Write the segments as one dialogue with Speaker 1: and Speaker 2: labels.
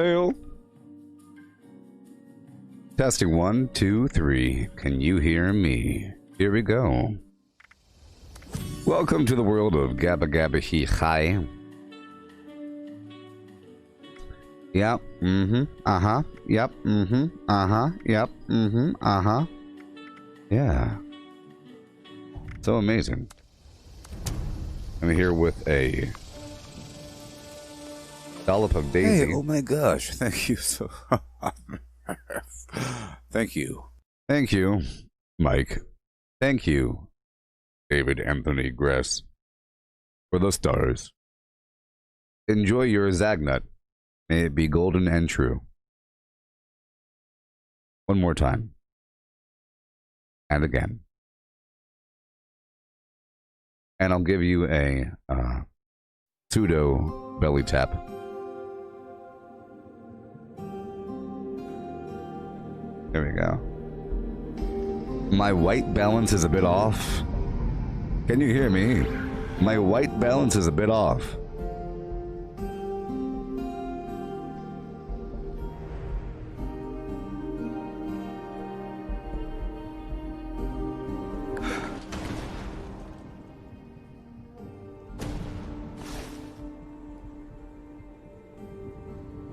Speaker 1: Hail. Testing 1, 2, 3. Can you hear me? Here we go. Welcome to the world of Gabba Gabba He Hi. Yep. Uh-huh. Yep. Uh-huh. Yep. Uh-huh. Yeah. So amazing. I'm here with a dollop of Daisy.
Speaker 2: Hey, oh my gosh, thank you so Thank you.
Speaker 1: Thank you, Mike. Thank you, David Anthony Gress, for the stars. Enjoy your Zagnut. May it be golden and true. One more time. And again. And I'll give you a pseudo belly tap. There we go. My white balance is a bit off. Can you hear me? My white balance is a bit off.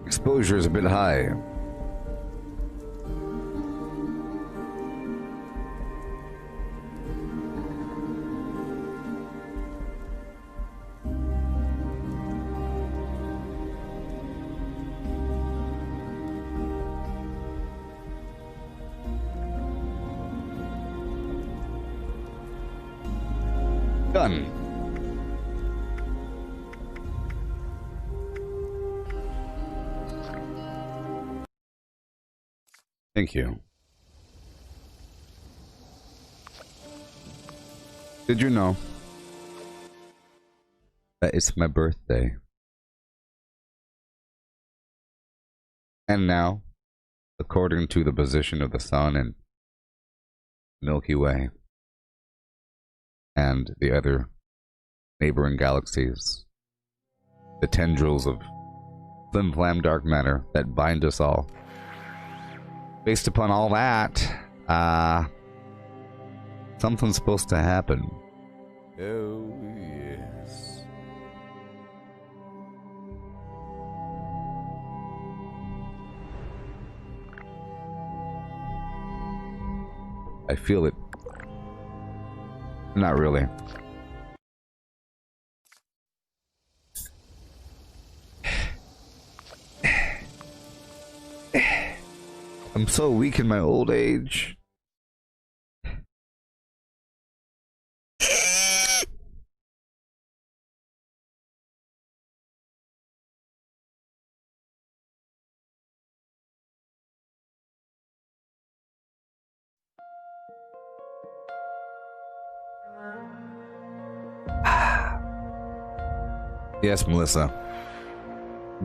Speaker 1: Exposure is a bit high. Done. Thank you. Did you know that it's my birthday? And now, according to the position of the sun and Milky Way and the other neighboring galaxies, the tendrils of flim-flam dark matter that bind us all, based upon all that, something's supposed to happen.
Speaker 2: Oh, yes.
Speaker 1: I feel it. Not really. I'm so weak in my old age. Yes, Melissa.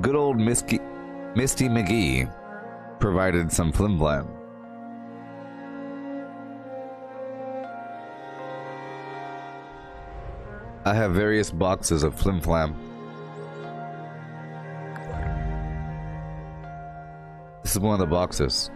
Speaker 1: Good old Misty McGee provided some flim-flam. I have various boxes of flim-flam. This is one of the boxes.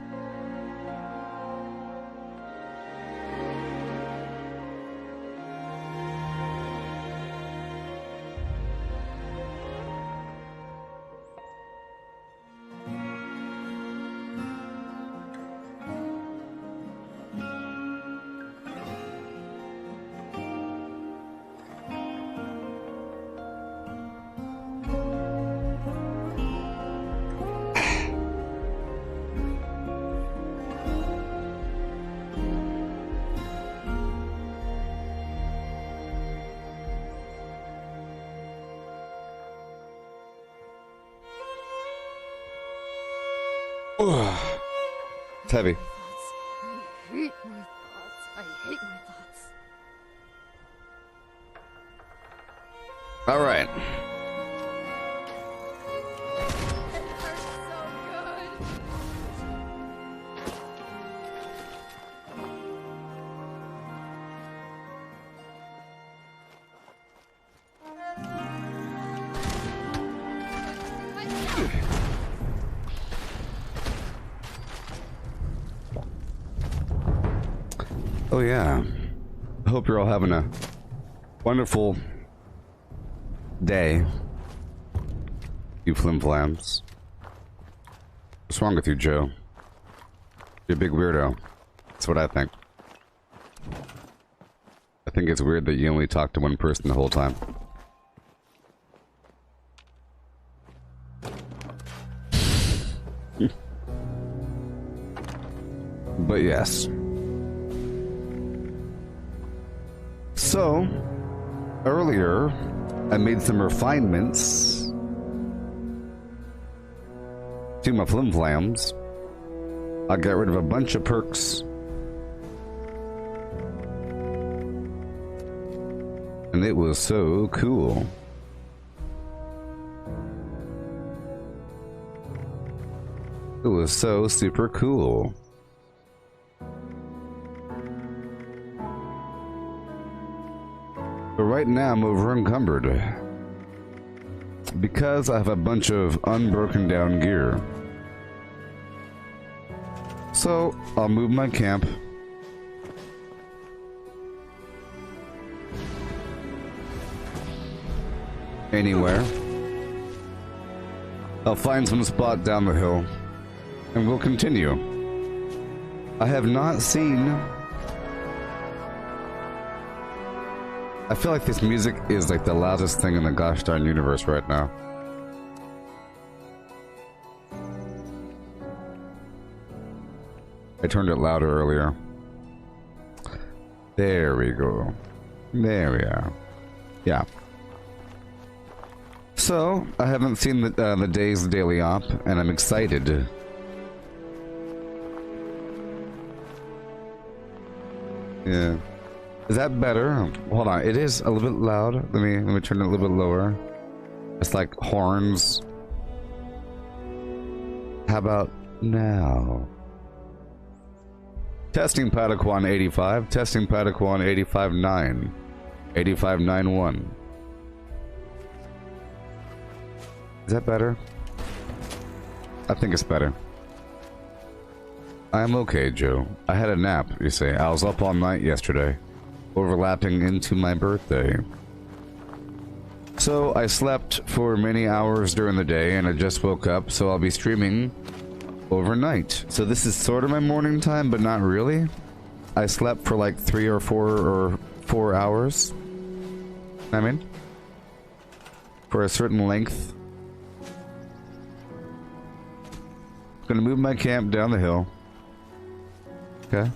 Speaker 1: It's heavy.
Speaker 3: I hate my thoughts. I hate my thoughts.
Speaker 1: All right.
Speaker 3: It hurts so good.
Speaker 1: Oh yeah. I hope you're all having a wonderful day. You flimflams. What's wrong with you, Joe? You're a big weirdo. That's what I think. I think it's weird that you only talk to one person the whole time. But yes. So, earlier, I made some refinements to my flimflams. I got rid of a bunch of perks. And it was so cool. It was so super cool. But right now I'm over encumbered. Because I have a bunch of unbroken down gear. So I'll move my camp anywhere. I'll find some spot down the hill and we'll continue. I have not seen... I feel like this music is like the loudest thing in the gosh darn universe right now. I turned it louder earlier. There we go. There we are. Yeah. So, I haven't seen the day's daily op, and I'm excited. Yeah. Is that better? Hold on, it is a little bit loud. Let me turn it a little bit lower. It's like horns. How about now? Testing Padawan 85, testing Padawan 85.9, 85.91. Is that better? I think it's better. I'm okay, Joe. I had a nap, you see. I was up all night yesterday, overlapping into my birthday. So I slept for many hours during the day and I just woke up, so I'll be streaming overnight. So this is sort of my morning time, but not really. I slept for like 3 or 4 hours. I mean, for a certain length. Gonna move my camp down the hill. Okay.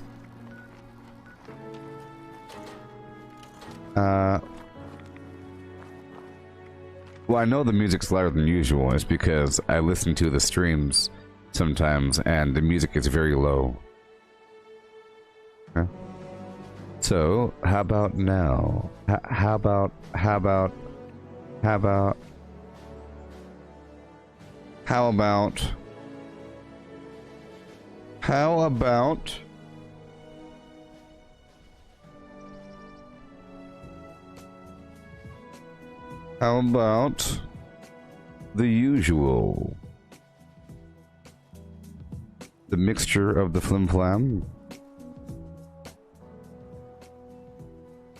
Speaker 1: Well, I know the music's louder than usual. It's because I listen to the streams sometimes, and the music is very low. Okay. So, how about now? How about the usual? The mixture of the flim-flam?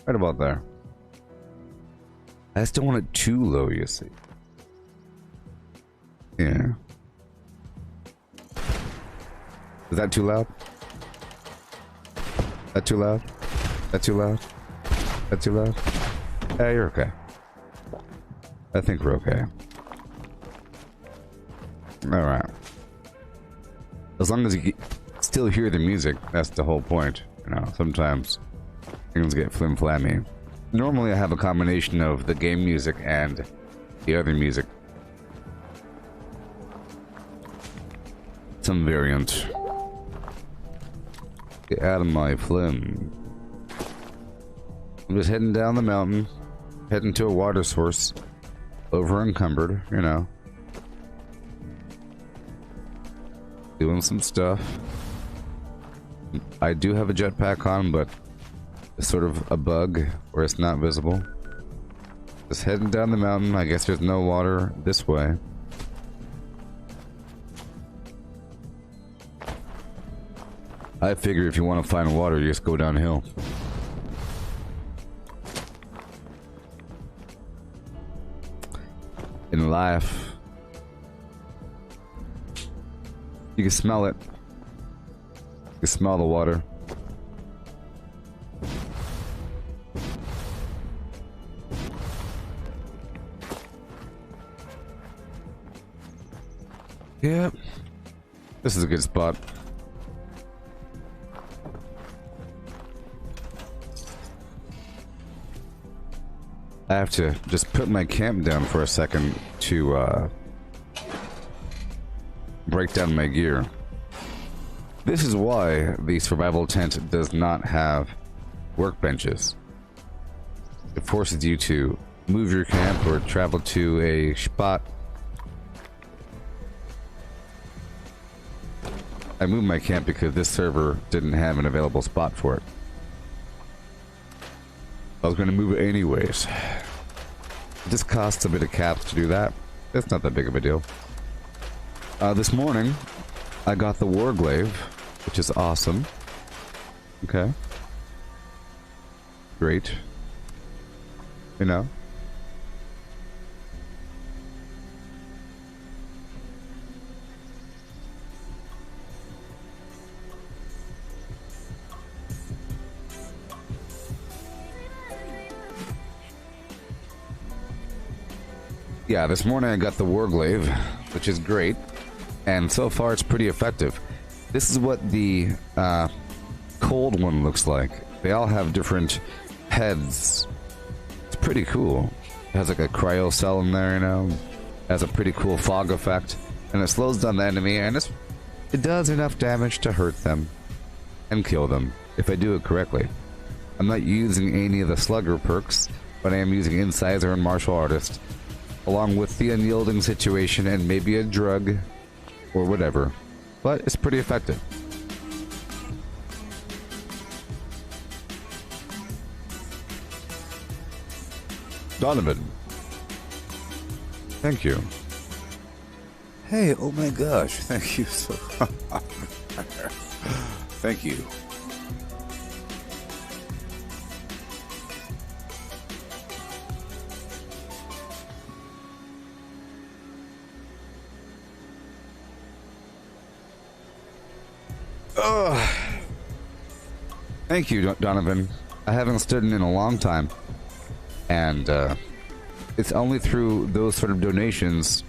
Speaker 1: Right about there. I just don't want it too low, you see. Yeah. Is that too loud? That too loud? That too loud? That too loud? Yeah, you're okay. I think we're okay. Alright. As long as you still hear the music, that's the whole point. You know, sometimes things get flim-flammy. Normally I have a combination of the game music and the other music. Some variant. Get out of my flim. I'm just heading down the mountain, heading to a water source. Over encumbered, you know. Doing some stuff. I do have a jetpack on, but it's sort of a bug where it's not visible. Just heading down the mountain. I guess there's no water this way. I figure if you want to find water, you just go downhill. In life, you can smell it. You can smell the water. Yeah, this is a good spot. I have to just put my camp down for a second to break down my gear. This is why the survival tent does not have workbenches. It forces you to move your camp or travel to a spot. I moved my camp because this server didn't have an available spot for it. I was going to move it anyways. It just costs a bit of caps to do that. It's not that big of a deal. This morning, I got the Warglaive, which is awesome. Okay. Great. You know? Yeah, this morning I got the Warglaive, which is great, and so far it's pretty effective. This is what the cold one looks like. They all have different heads. It's pretty cool. It has like a cryo cell in there, you know. It has a pretty cool fog effect, and it slows down the enemy, and it does enough damage to hurt them and kill them if I do it correctly. I'm not using any of the slugger perks, but I am using Incisor and Martial Artist, along with the unyielding situation and maybe a drug or whatever, but it's pretty effective. Donovan, thank you.
Speaker 2: Hey, oh my gosh, thank you so Thank you.
Speaker 1: Thank you, Donovan. I haven't stood in a long time, and it's only through those sort of donations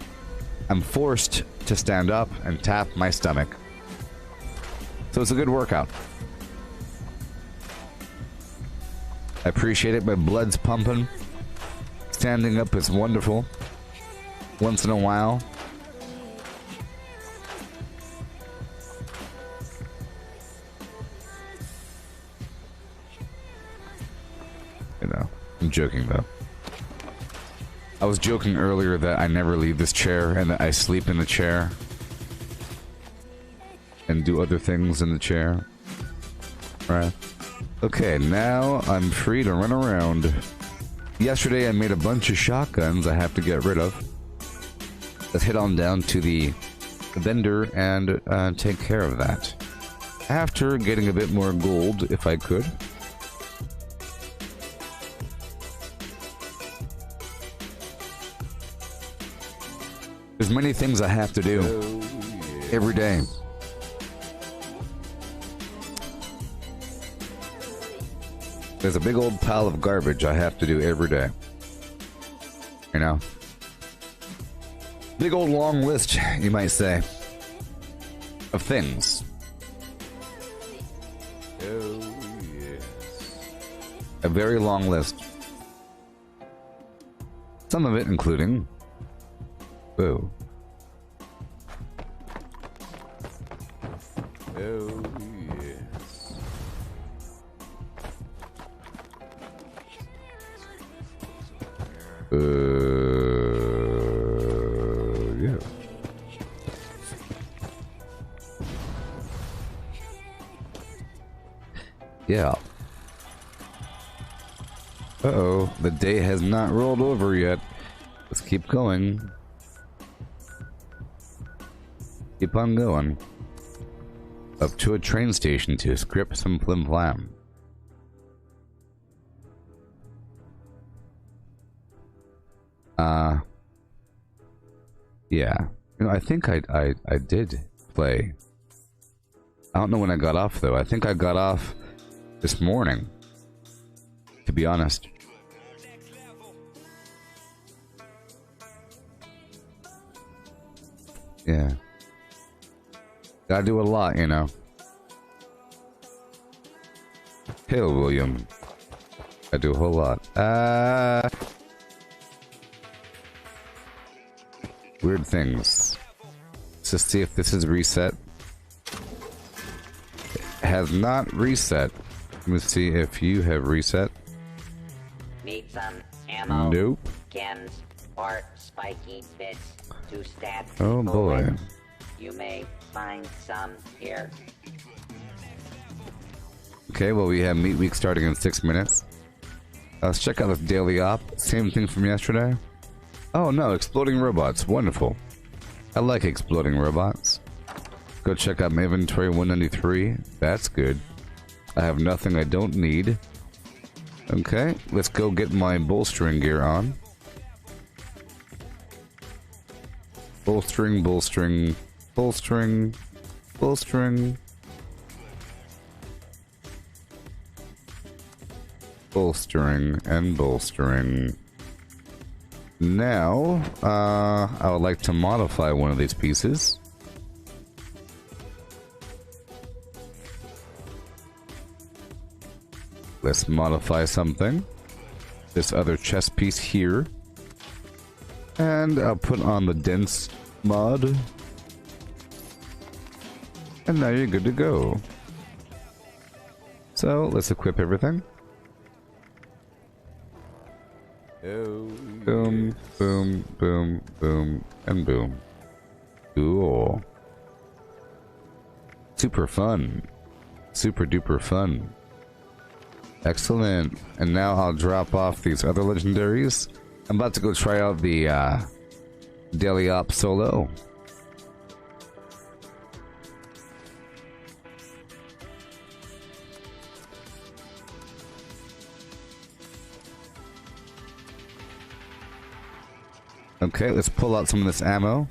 Speaker 1: I'm forced to stand up and tap my stomach. So it's a good workout. I appreciate it. My blood's pumping. Standing up is wonderful. Once in a while. You know, I'm joking though. I was joking earlier that I never leave this chair and that I sleep in the chair and do other things in the chair. Right? Okay, now I'm free to run around. Yesterday I made a bunch of shotguns I have to get rid of. Let's head on down to the vendor and take care of that. After getting a bit more gold, if I could. There's many things I have to do every day. There's a big old pile of garbage I have to do every day. You know? Big old long list, you might say, of things.
Speaker 2: Oh, yes.
Speaker 1: A very long list. Some of it including... Whoa.
Speaker 2: Oh, yes.
Speaker 1: Yeah. Yeah. Uh-oh, the day has not rolled over yet. Let's keep going. Keep on going. up to a train station to script some flim flam. Yeah. You know, I think I did play. I don't know when I got off though. I think I got off this morning, to be honest. Yeah. Gotta do a lot, you know. Hail, William. I do a whole lot. Weird things. Let's just see if this is reset. It has not reset. Let me see if you have reset.
Speaker 4: Need some ammo,
Speaker 1: Nope.
Speaker 4: chems, or spiky bits to stab
Speaker 1: Oh
Speaker 4: people
Speaker 1: boy.
Speaker 4: with. You may find some here.
Speaker 1: Okay, well we have Meat Week starting in 6 minutes. Let's check out this daily op. Same thing from yesterday. Oh no, exploding robots. Wonderful. I like exploding robots. Go check out my inventory 193. That's good. I have nothing I don't need. Okay, let's go get my bolstering gear on. Bolstering, bolstering, bolstering, bolstering. Bolstering and bolstering. Now, I would like to modify one of these pieces. Let's modify something. This other chest piece here. And I'll put on the dense mod. And now you're good to go. So, let's equip everything. Boom, boom, boom, boom, and boom. Cool. Super fun. Super duper fun. Excellent. And now I'll drop off these other legendaries. I'm about to go try out the Daily Op solo. Okay, let's pull out some of this ammo.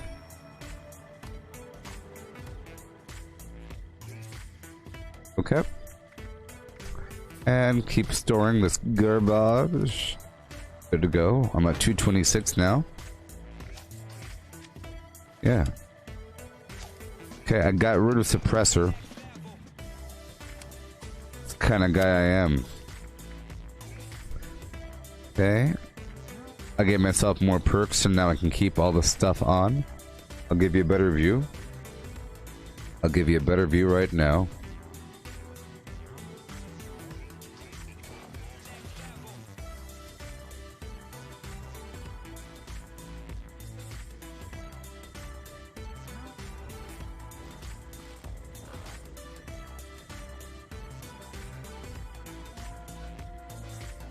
Speaker 1: Okay. And keep storing this garbage. Good to go. I'm at 226 now. Yeah. Okay, I got rid of suppressor. That's the kind of guy I am. Okay. I gave myself more perks, so now I can keep all the stuff on. I'll give you a better view. I'll give you a better view right now.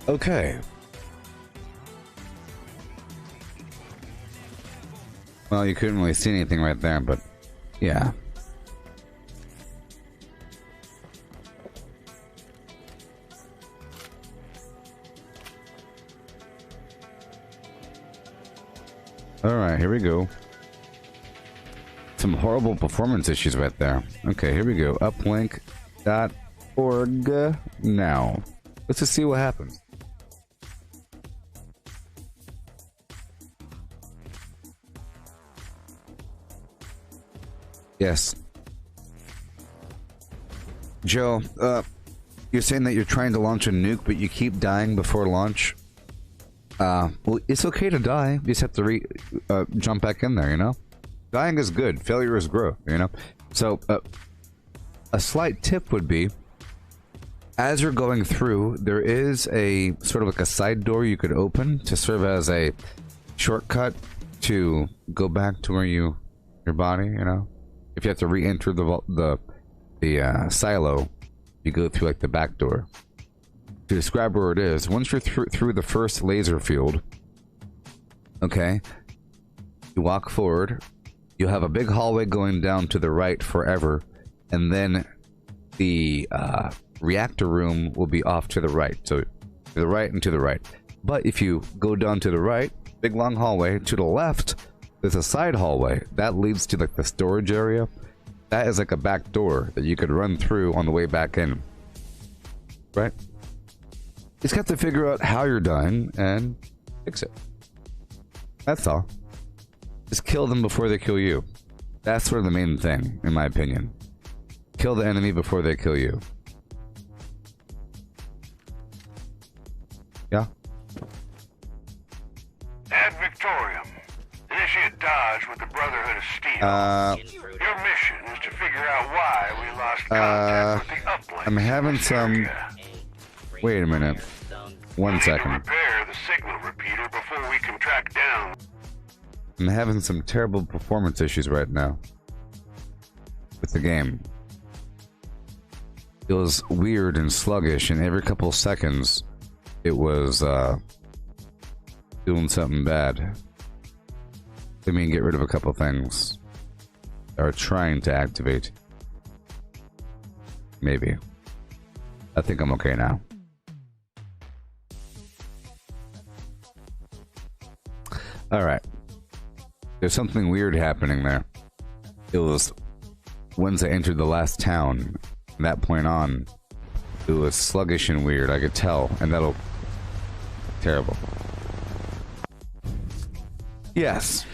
Speaker 1: Okay. Well, you couldn't really see anything right there, but yeah. Alright, here we go. Some horrible performance issues right there. Okay, here we go. Uplink.org now. Let's just see what happens. Yes. Joe, you're saying that you're trying to launch a nuke, but you keep dying before launch? Well, it's okay to die. You just have to jump back in there, you know? Dying is good. Failure is growth, you know? So, a slight tip would be, as you're going through, there is a sort of like a side door you could open to serve as a shortcut to go back to where your body, you know? If you have to re-enter the silo, you go through like the back door. To describe where it is, once you're through the first laser field, okay, you walk forward. You'll have a big hallway going down to the right forever. and then the reactor room will be off to the right. So to the right and to the right. But if you go down to the right, big long hallway, to the left, there's a side hallway that leads to like the storage area. That is like a back door that you could run through on the way back in. Right? You just have to figure out how you're dying and fix it. That's all. Just kill them before they kill you. That's sort of the main thing, in my opinion. Kill the enemy before they kill you. Yeah?
Speaker 5: Ad Victorium. Initiate Dodge with the Brotherhood of Steel. Your mission is to figure out why we lost contact with the uplink.
Speaker 1: I'm having some... Wait a minute. 1 second.
Speaker 5: Repair the signal repeater before we can track down.
Speaker 1: I'm having some terrible performance issues right now with the game. It was weird and sluggish, and every couple seconds it was doing something bad. I mean, get rid of a couple things. Or trying to activate. Maybe. I think I'm okay now. Alright. There's something weird happening there. It was once I entered the last town, from that point on, it was sluggish and weird, I could tell, and that'll... terrible. Yes.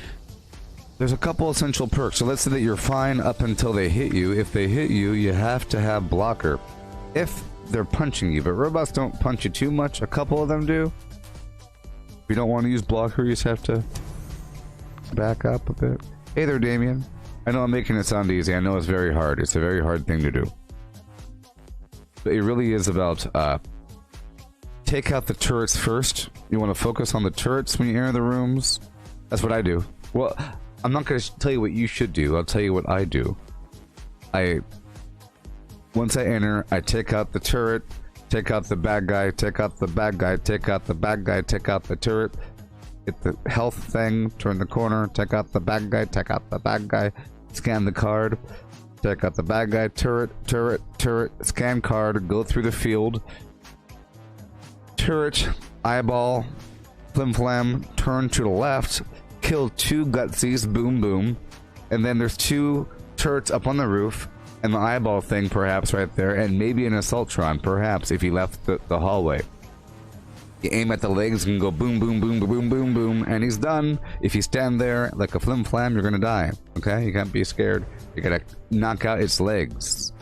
Speaker 1: There's a couple essential perks. So let's say that you're fine up until they hit you. If they hit you, you have to have blocker. If they're punching you, but robots don't punch you too much. A couple of them do. If you don't want to use blocker, you just have to back up a bit. Hey there, Damien. I know I'm making it sound easy. I know it's very hard. It's a very hard thing to do. But it really is about take out the turrets first. You want to focus on the turrets when you enter the rooms. That's what I do. Well, I'm not going to tell you what you should do. I'll tell you what I do. Once I enter, I take out the turret, take out the bad guy, take out the bad guy, take out the bad guy, take out the turret, hit the health thing, turn the corner, take out the bad guy, take out the bad guy, scan the card, take out the bad guy, turret, turret, turret, scan card, go through the field, turret, eyeball, flim flam, turn to the left, kill 2 gutsies, boom boom, and then there's 2 turrets up on the roof, and the eyeball thing perhaps right there, and maybe an assaultron perhaps if you left the hallway. You aim at the legs and go boom boom boom boom boom boom, and he's done. If you stand there like a flim flam, you're gonna die. Okay, you can't be scared. You gotta knock out its legs.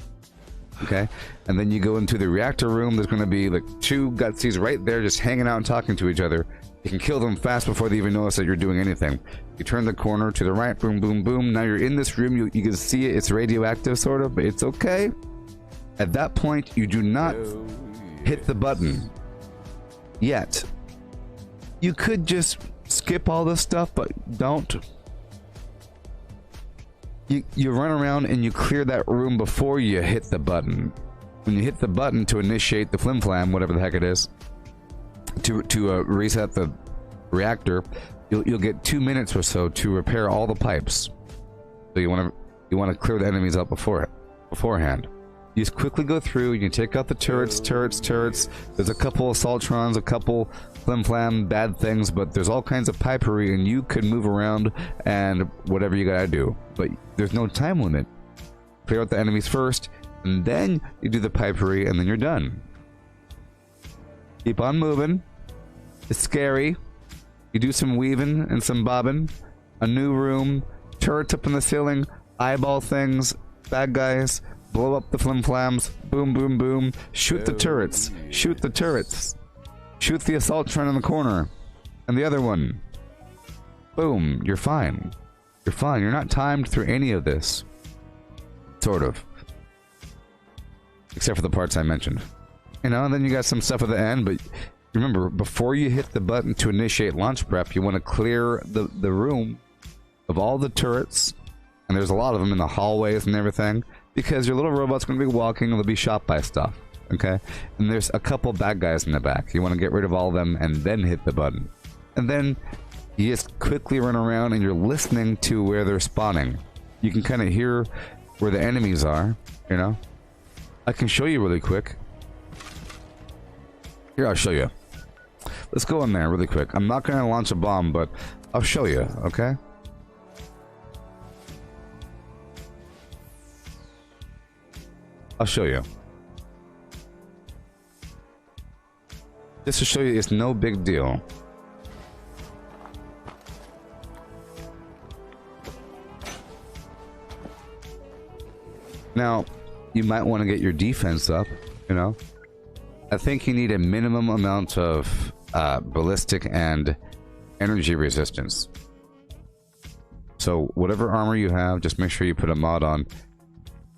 Speaker 1: Okay, and then you go into the reactor room. There's gonna be like 2 gutsies right there just hanging out and talking to each other. You can kill them fast before they even notice that you're doing anything. You turn the corner to the right, boom, boom, boom. Now you're in this room. You can see it. It's radioactive, sort of, but it's okay. At that point, you do not hit the button yet. You could just skip all this stuff, but don't. You run around and you clear that room before you hit the button. When you hit the button to initiate the flim flam, whatever the heck it is, to reset the reactor, you'll get 2 minutes or so to repair all the pipes. So you want to clear the enemies out beforehand. You just quickly go through. You can take out the turrets. There's a couple assaultrons, a couple flim flam bad things, but there's all kinds of pipery, and you can move around and whatever you gotta do. But there's no time limit. Clear out the enemies first, and then you do the pipery, and then you're done. Keep on moving. It's scary. You do some weaving and some bobbing. A new room. Turrets up in the ceiling. Eyeball things. Bad guys. Blow up the flim flams. Boom, boom, boom. Shoot the turrets. Shoot the turrets. Shoot the assaultron in the corner. And the other one. Boom. You're fine. You're fine. You're not timed through any of this. Sort of. Except for the parts I mentioned. You know, and then you got some stuff at the end, but remember, before you hit the button to initiate launch prep, you want to clear the room of all the turrets, and there's a lot of them in the hallways and everything, because your little robot's going to be walking and they'll be shot by stuff, okay? And there's a couple bad guys in the back. You want to get rid of all of them and then hit the button. And then you just quickly run around and you're listening to where they're spawning. You can kind of hear where the enemies are, you know. I can show you really quick. Here, I'll show you. Let's go in there really quick. I'm not gonna launch a bomb, but I'll show you, okay? I'll show you. Just to show you, it's no big deal. Now, you might want to get your defense up, you know? I think you need a minimum amount of ballistic and energy resistance. So, whatever armor you have, just make sure you put a mod on.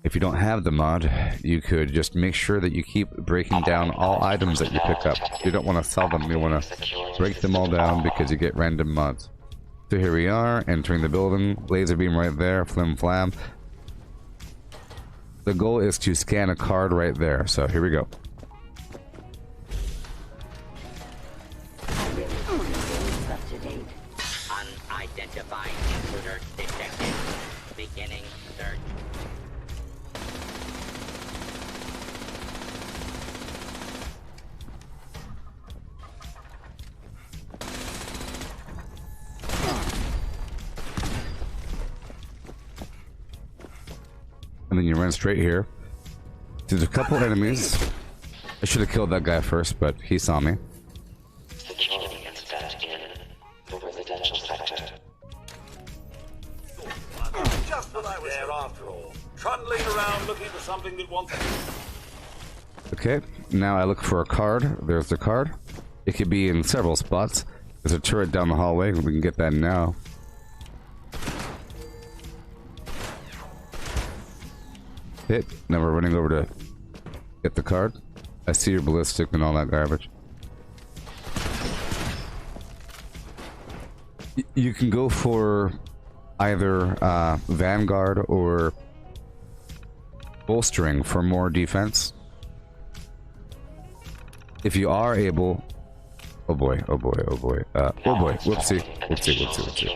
Speaker 1: If you don't have the mod, you could just make sure that you keep breaking down all items that you pick up. You don't want to sell them, you want to break them all down because you get random mods. So here we are, entering the building, laser beam right there, flim flam. The goal is to scan a card right there, so here we go.
Speaker 4: Unidentified intruder detected. Beginning search.
Speaker 1: And then you run straight here. There's a couple enemies. I should have killed that guy first, but he saw me.
Speaker 6: Security incident in the residential sector.
Speaker 7: Just what I was there after all. Trundling around looking for something that wants...
Speaker 1: Okay, now I look for a card. There's the card. It could be in several spots. There's a turret down the hallway. We can get that now. Hit. Now we're running over to get the card. I see your ballistic and all that garbage. You can go for either Vanguard or bolstering for more defense. If you are able... Oh boy, oh boy, oh boy. Oh boy, whoopsie. Whoopsie, whoopsie, whoopsie.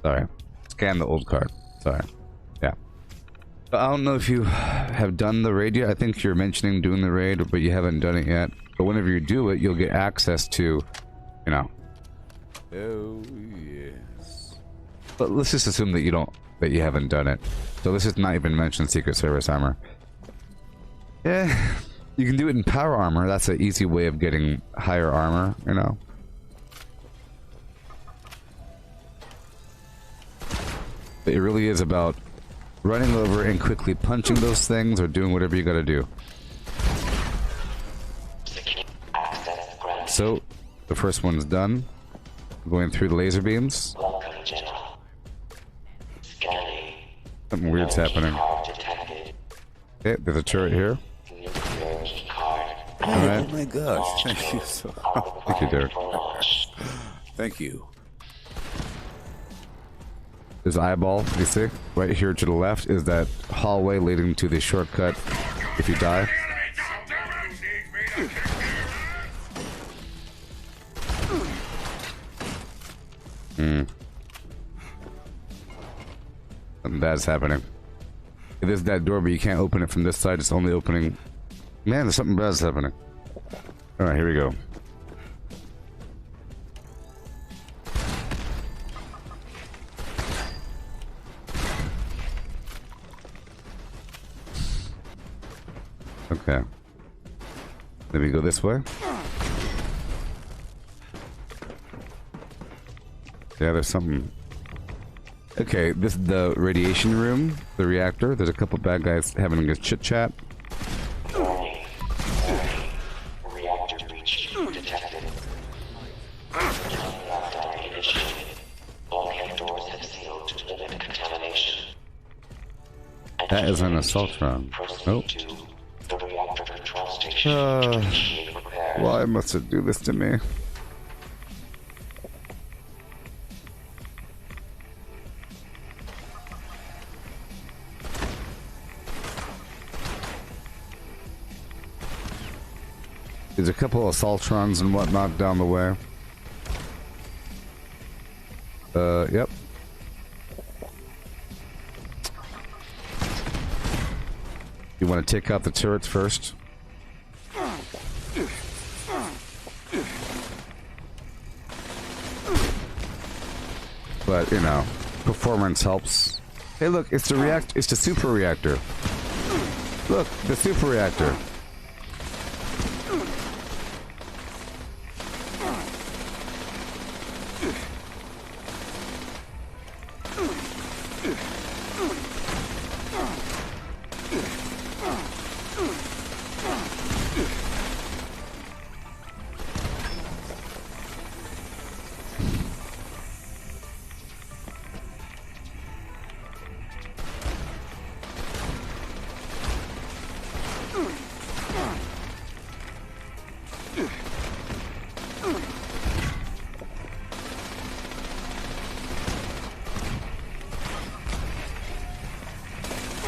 Speaker 1: Sorry. Scan the old card. Sorry. Yeah. I don't know if you have done the raid yet. I think you're mentioning doing the raid, but you haven't done it yet. But whenever you do it, you'll get access to, you know.
Speaker 2: Oh, yes.
Speaker 1: But let's just assume that you haven't done it. So let's just not even mention Secret Service armor. Yeah, you can do it in power armor. That's an easy way of getting higher armor, you know. But it really is about running over and quickly punching those things or doing whatever you gotta do. So, the first one's done. Going through the laser beams. Something weird's happening. Okay, there's a turret here. Alright.
Speaker 2: Oh my gosh, thank you so
Speaker 1: Thank you, Derek.
Speaker 2: Thank you.
Speaker 1: There's eyeball, you see? Right here to the left is that hallway leading to the shortcut if you die. Something bad's happening. It is that door, but you can't open it from this side. It's only opening... Man, there's something bad's happening. Alright, here we go. Okay. Let me go this way. Yeah, there's something. Okay, this is the radiation room, the reactor. There's a couple bad guys having a chit chat.
Speaker 6: Reactor breach detected. Lockdown initiated. All hand doors have sealed to limit contamination.
Speaker 1: That is an assault round. Nope.
Speaker 6: The reactor control station to initiate repair.
Speaker 1: Why must it do this to me? There's a couple of assaultrons and whatnot down the way. Yep. You want to take out the turrets first. But, you know, performance helps. Hey, look, it's the super reactor. Look, the super reactor.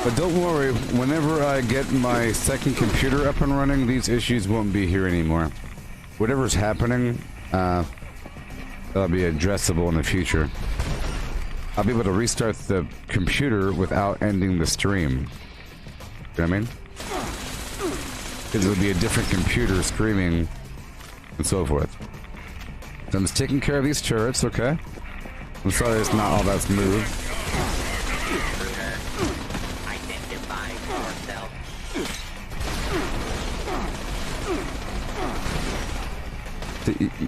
Speaker 1: But don't worry, whenever I get my second computer up and running, these issues won't be here anymore. Whatever's happening, that'll be addressable in the future. I'll be able to restart the computer without ending the stream. You know what I mean? Because it'll be a different computer streaming and so forth. So I'm just taking care of these turrets, okay? I'm sorry it's not all that smooth.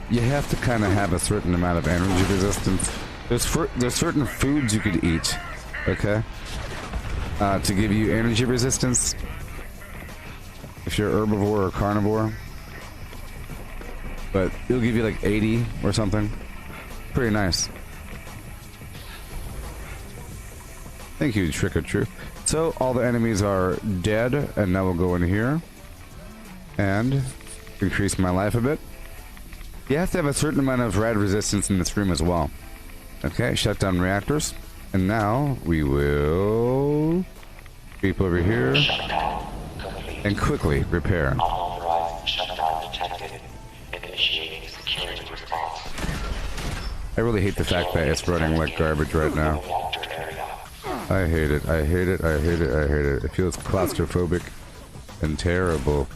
Speaker 1: You have to kind of have a certain amount of energy resistance. There's certain foods you could eat, okay, to give you energy resistance. If you're herbivore or carnivore, but it'll give you like 80 or something. Pretty nice. Thank you, Trick or True. So all the enemies are dead, and now we'll go in here and increase my life a bit. You have to have a certain amount of rad resistance in this room as well. Okay, shut down reactors. And now we will creep over here and quickly repair.
Speaker 6: Unauthorized shutdown detected. Initiating security response.
Speaker 1: I really hate the fact that it's running like garbage right now. I hate it, I hate it, I hate it, I hate it. It feels claustrophobic and terrible.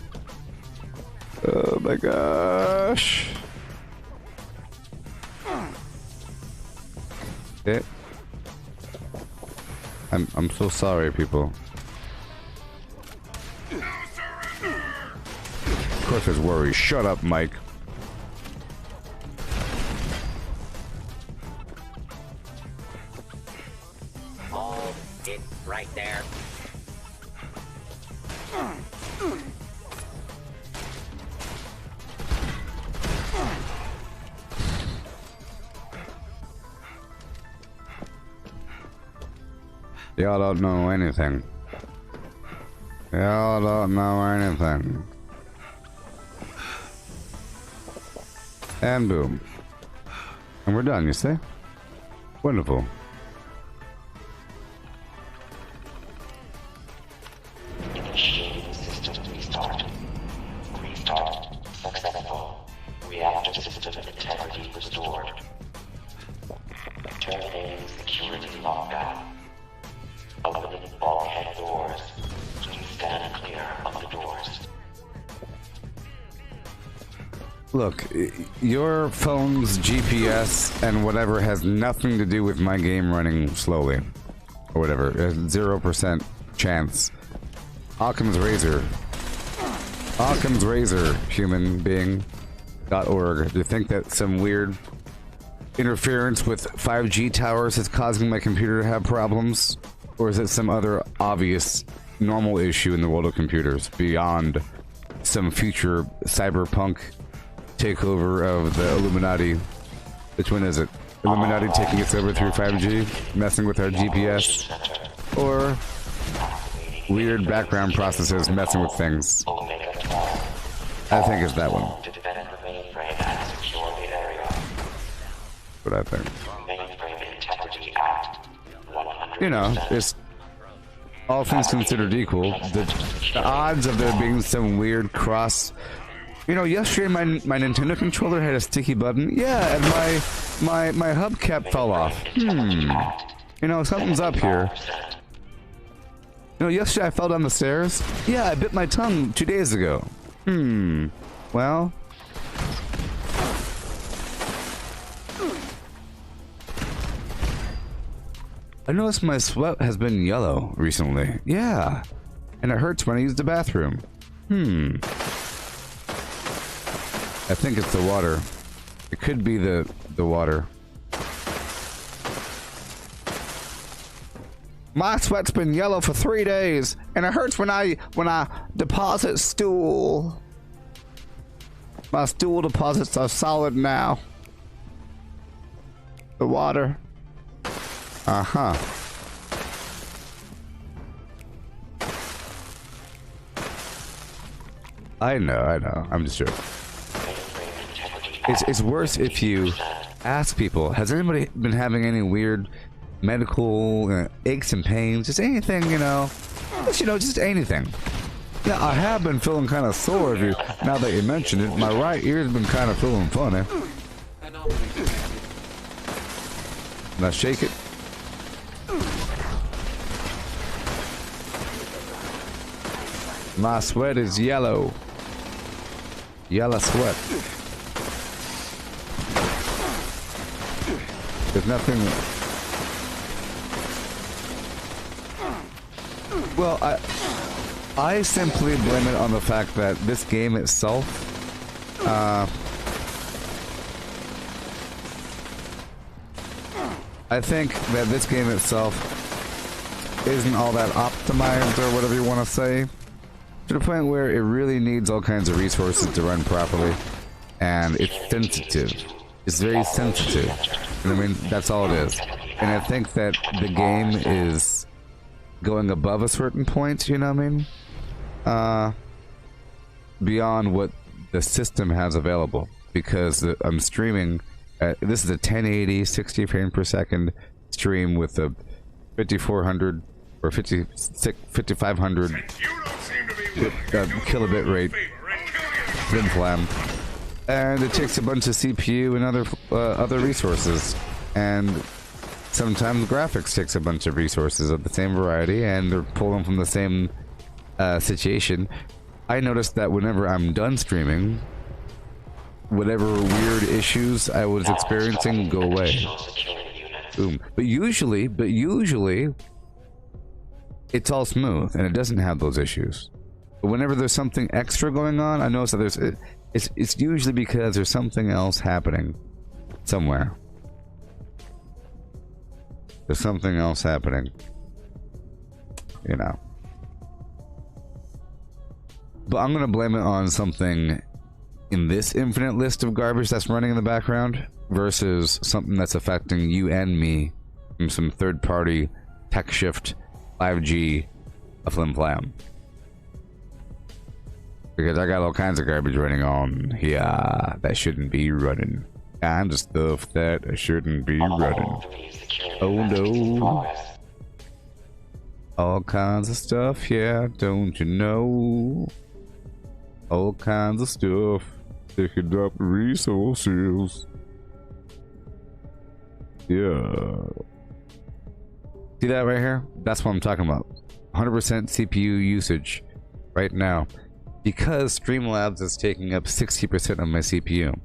Speaker 1: Oh my gosh. Okay. I'm so sorry, people. Of course there's worry. Shut up, Mike.
Speaker 4: Hold it right there.
Speaker 1: Y'all don't know anything. Y'all don't know anything. And boom. And we're done, you see? Wonderful.
Speaker 6: Initiating system restart. Restart successful. Reactor system integrity restored. Terminating security lockdown. Opening bulkhead doors. Please stand clear of the doors.
Speaker 1: Look, your phone's GPS and whatever has nothing to do with my game running slowly. Or whatever. There's 0% chance. Occam's Razor. Occam's Razor, human being.org. Do you think that some weird interference with 5G towers is causing my computer to have problems? Or is it some other obvious normal issue in the world of computers beyond some future cyberpunk takeover of the Illuminati? Which one is it? Illuminati taking us over through 5G, messing with our GPS, or weird background processes messing with things? I think it's that one. What I think. You know, it's all things considered equal. The odds of there being some weird cross. You know, yesterday my Nintendo controller had a sticky button. Yeah, and my hubcap fell off. You know, something's up here. No, yesterday I fell down the stairs. Yeah, I bit my tongue 2 days ago. Well. I noticed my sweat has been yellow recently. Yeah. And it hurts when I use the bathroom. I think it's the water. It could be the water. My sweat's been yellow for 3 days, and it hurts when I deposit stool. My stool deposits are solid now. The water. Uh-huh. I know. I'm just joking. It's worse if you ask people, has anybody been having any weird medical aches and pains? Just anything, just anything. Yeah, I have been feeling kind of sore now that you mention it. My right ear's been kind of feeling funny. Now shake it. My sweat is yellow. Yellow sweat. There's nothing. Well, I simply blame it on the fact that this game itself, I think that this game itself isn't all that optimized, or whatever you want to say, to the point where it really needs all kinds of resources to run properly, and it's sensitive. It's very sensitive. And I mean, that's all it is. And I think that the game is going above a certain point, you know what I mean? Beyond what the system has available. Because I'm streaming, this is a 1080, 60 frame per second stream with a 5400 or 5500 kilobit rate flim-flam. And it takes a bunch of CPU and other resources, and sometimes graphics takes a bunch of resources of the same variety, and they're pulling from the same situation. I noticed that whenever I'm done streaming, whatever weird issues I was experiencing go away. Boom. But usually, it's all smooth, and it doesn't have those issues. But whenever there's something extra going on, I notice that it's usually because there's something else happening somewhere. There's something else happening. But I'm gonna blame it on something in this infinite list of garbage that's running in the background versus something that's affecting you and me from some third-party tech shift 5G flim-flam. Because I got all kinds of garbage running on here that shouldn't be running. Kinds of stuff that shouldn't be running. Oh no. All kinds of stuff, yeah, don't you know? All kinds of stuff. Taking up resources. Yeah. See that right here? That's what I'm talking about. 100% CPU usage right now. Because Streamlabs is taking up 60% of my CPU.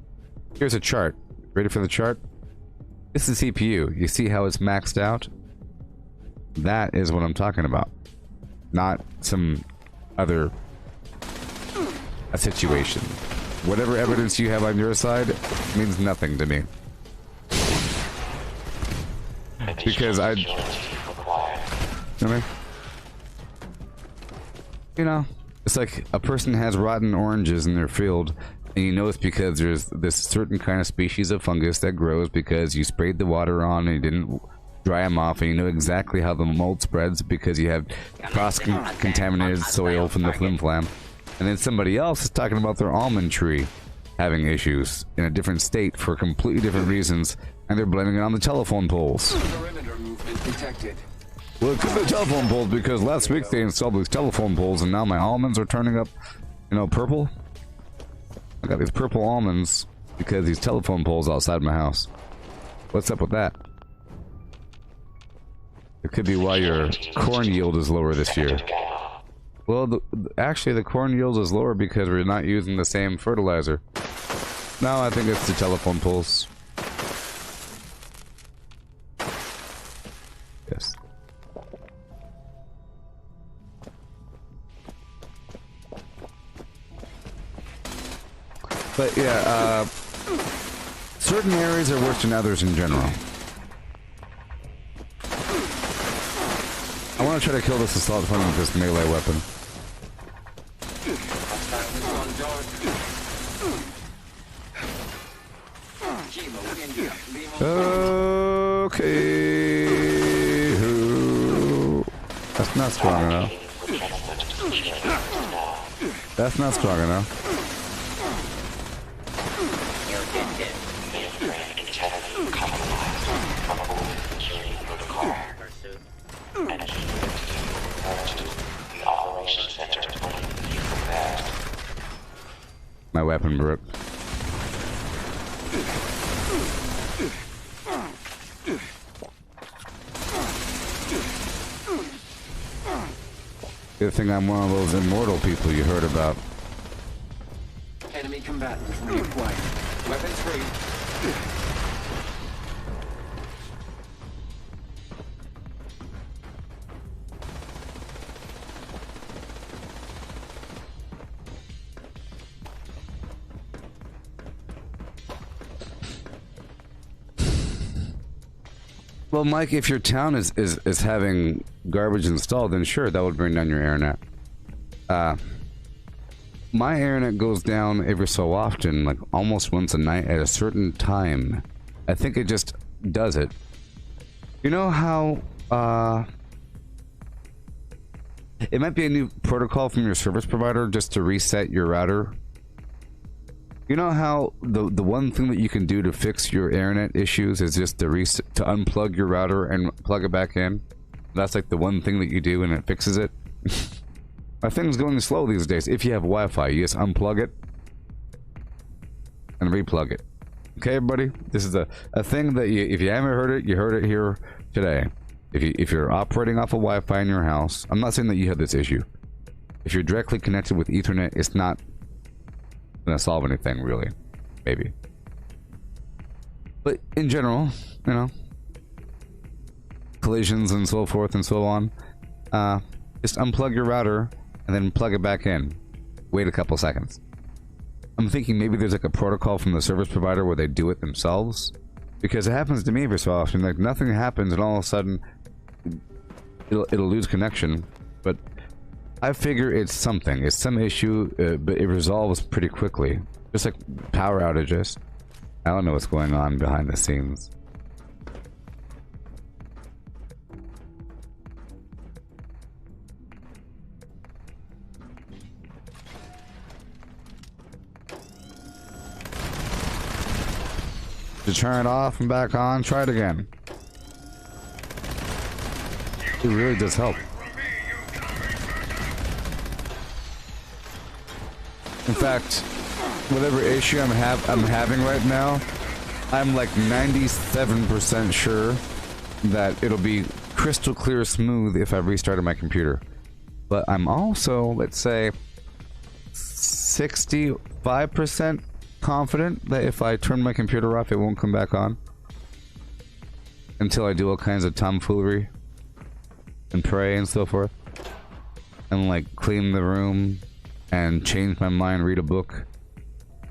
Speaker 1: Here's a chart. Ready for the chart? This is CPU. You see how it's maxed out? That is what I'm talking about. Not some other situation. Whatever evidence you have on your side means nothing to me. Because it's like a person has rotten oranges in their field, and you know it's because there's this certain kind of species of fungus that grows because you sprayed the water on and you didn't dry them off, and you know exactly how the mold spreads because you have cross-contaminated soil from the flim-flam. And then somebody else is talking about their almond tree having issues in a different state for completely different reasons, and they're blaming it on the telephone poles. Well, it could be telephone poles because last week they installed these telephone poles, and now my almonds are turning up, purple. I got these purple almonds because these telephone poles outside my house. What's up with that? It could be why your corn yield is lower this year. Well, actually, the corn yield is lower because we're not using the same fertilizer. No, I think it's the telephone poles. Yes. But yeah, certain areas are worse than others in general. I want to try to kill this assault rifle with this melee weapon. Okay. That's not strong enough. That's not strong enough. My weapon broke. Good thing I'm one of those immortal people you heard about.
Speaker 8: Enemy combatants reacquired. Weapons free.
Speaker 1: Well, Mike, if your town is having garbage installed, then sure, that would bring down your internet. My internet goes down every so often, like almost once a night at a certain time. I think it just does it. You know how, it might be a new protocol from your service provider just to reset your router. You know how the one thing that you can do to fix your internet issues is just to unplug your router and plug it back in? That's like the one thing that you do and it fixes it. My thing's going slow these days. If you have Wi-Fi, you just unplug it and replug it. Okay, everybody? This is a thing that if you haven't heard it, you heard it here today. If you're operating off of Wi-Fi in your house, I'm not saying that you have this issue. If you're directly connected with Ethernet, it's not gonna solve anything, really. Maybe. But in general, you know, collisions and so forth and so on, just unplug your router and then plug it back in. Wait a couple seconds. I'm thinking maybe there's like a protocol from the service provider where they do it themselves, because it happens to me every so often. Like nothing happens and all of a sudden it'll lose connection. But I figure it's something. It's some issue, but it resolves pretty quickly. Just like power outages. I don't know what's going on behind the scenes. To turn it off and back on, try it again. It really does help. In fact, whatever issue I'm having right now, I'm like 97% sure that it'll be crystal clear smooth if I restarted my computer. But I'm also, let's say, 65% confident that if I turn my computer off, it won't come back on. Until I do all kinds of tomfoolery and pray and so forth. And like clean the room and change my mind, read a book,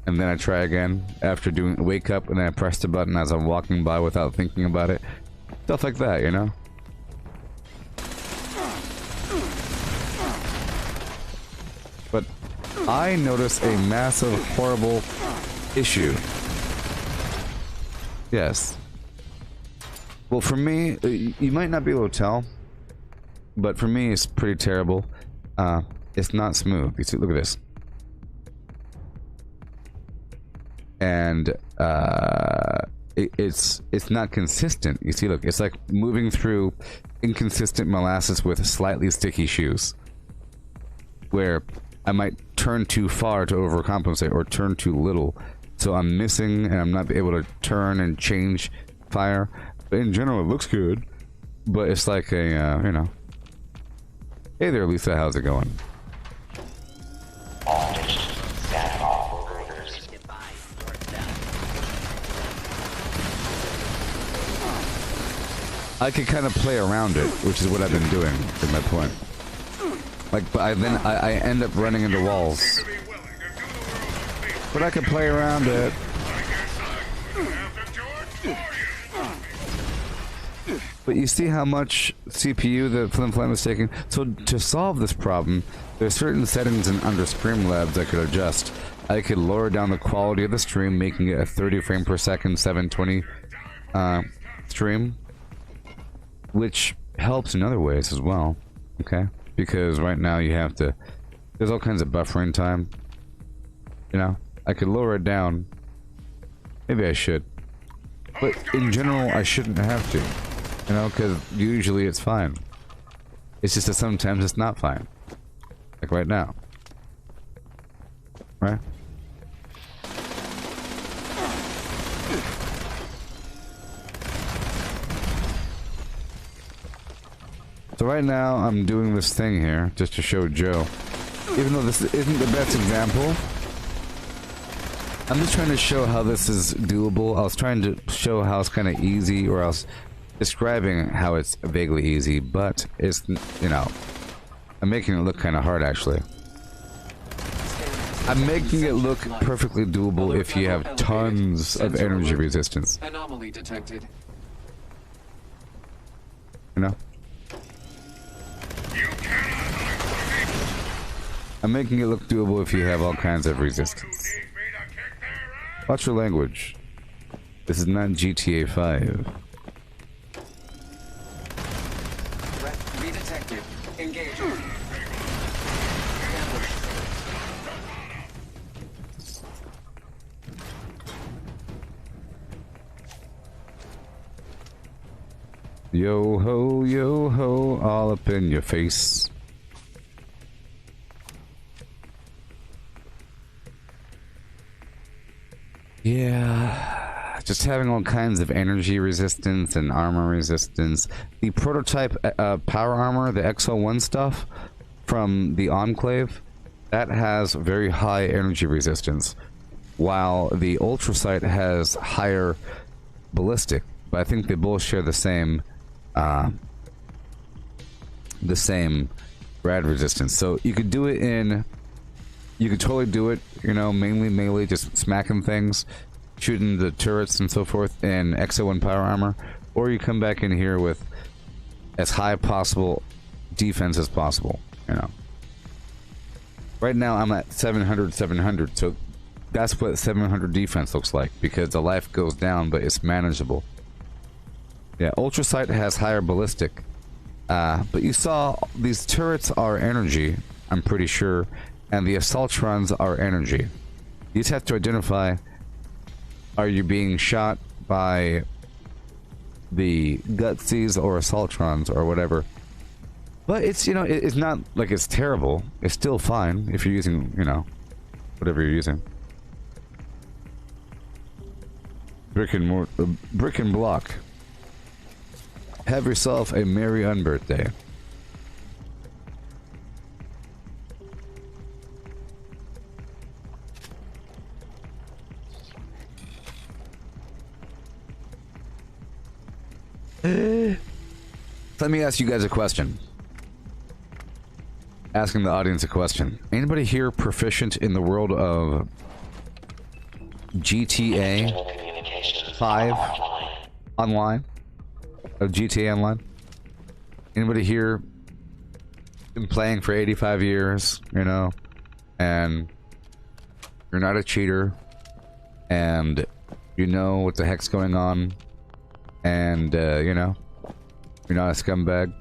Speaker 1: and then I try again after wake up and then I press the button as I'm walking by without thinking about it. Stuff like that, you know? But I notice a massive, horrible issue. Yes. Well, for me, you might not be able to tell, but for me, it's pretty terrible. It's not smooth. You see, look at this. And it's not consistent. You see, look, it's like moving through inconsistent molasses with slightly sticky shoes, where I might turn too far to overcompensate or turn too little, so I'm missing and I'm not able to turn and change fire. But in general, it looks good. but it's like a, you know. Hey there, Lisa, how's it going?
Speaker 6: All stations stand off for orders.
Speaker 1: I could kind of play around it, which is what I've been doing, is my point. Like, but I end up running into walls. But I could play around it. But you see how much CPU the Flim Flam is taking? So to solve this problem, there are certain settings in under Streamlabs I could adjust. I could lower down the quality of the stream, making it a 30 frame per second, 720 stream. Which helps in other ways as well, okay? Because right now you have to... There's all kinds of buffering time. You know? I could lower it down. Maybe I should. But in general, I shouldn't have to. You know, because usually it's fine. It's just that sometimes it's not fine. Like right now. Right? So right now, I'm doing this thing here, just to show Joe. Even though this isn't the best example, I'm just trying to show how this is doable. I was trying to show how it's kind of easy, or else describing how it's vaguely easy, but it's, you know, I'm making it look kind of hard, actually. I'm making it look perfectly doable if you have tons of energy resistance.
Speaker 8: Anomaly detected.
Speaker 1: You know? I'm making it look doable if you have all kinds of resistance. Watch your language. This is not GTA 5.
Speaker 8: Threat redetected. Engage.
Speaker 1: Yo ho, all up in your face. Yeah, just having all kinds of energy resistance and armor resistance. The prototype power armor, the XO1 stuff from the Enclave, that has very high energy resistance, while the Ultrasight has higher ballistic. But I think they both share the same rad resistance. So you could do it in... You could totally do it, you know, mainly melee, just smacking things, shooting the turrets and so forth in XO1 power armor, or you come back in here with as high possible defense as possible, you know. Right now I'm at 700, so that's what 700 defense looks like, because the life goes down, but it's manageable. Yeah, Ultrasight has higher ballistic, but you saw these turrets are energy, I'm pretty sure, and the assaultrons are energy. You just have to identify, are you being shot by the gutsies or assaultrons or whatever. But it's, you know, it's not like it's terrible. It's still fine if you're using, you know, whatever you're using. Brick and block. Have yourself a merry unbirthday. Let me ask you guys a question. Asking the audience a question. Anybody here proficient in the world of GTA 5 online? Of GTA Online? Anybody here been playing for 85 years, you know, and you're not a cheater, and you know what the heck's going on, and you know, you're not a scumbag?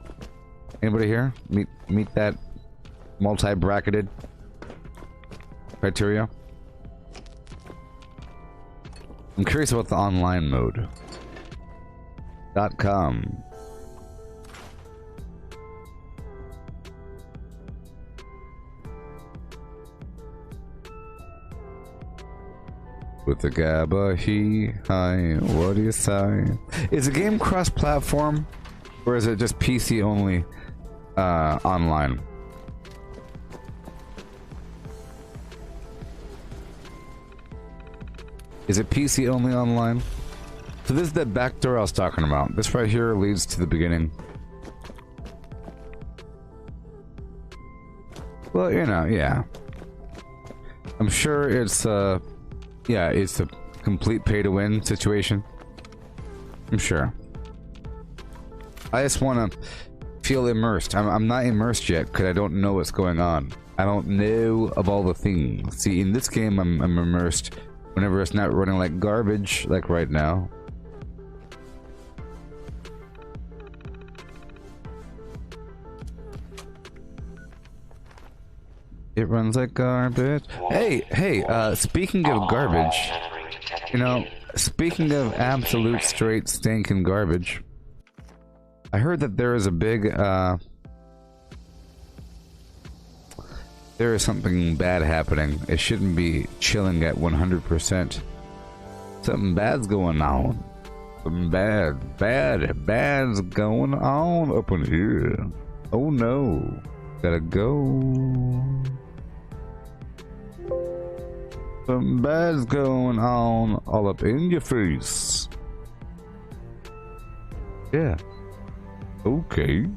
Speaker 1: Anybody here meet that multi-bracketed criteria? I'm curious about the online mode. .com. With the GABA, hi, what do you say? Is the game cross-platform? Or is it just PC only online? Is it PC only online? So this is the back door I was talking about. This right here leads to the beginning. Well, you know, yeah. I'm sure it's yeah, it's a complete pay-to-win situation. I'm sure. I just want to feel immersed. I'm not immersed yet because I don't know what's going on. I don't know of all the things. See, in this game, I'm immersed whenever it's not running like garbage, like right now. It runs like garbage. Hey, speaking of garbage, you know, speaking of absolute straight stinking garbage, I heard that there is a big, there is something bad happening. It shouldn't be chilling at 100%. Something bad's going on. Something bad's going on up in here. Oh no. Gotta go. Something bad's going on all up in your face. Yeah. Okay.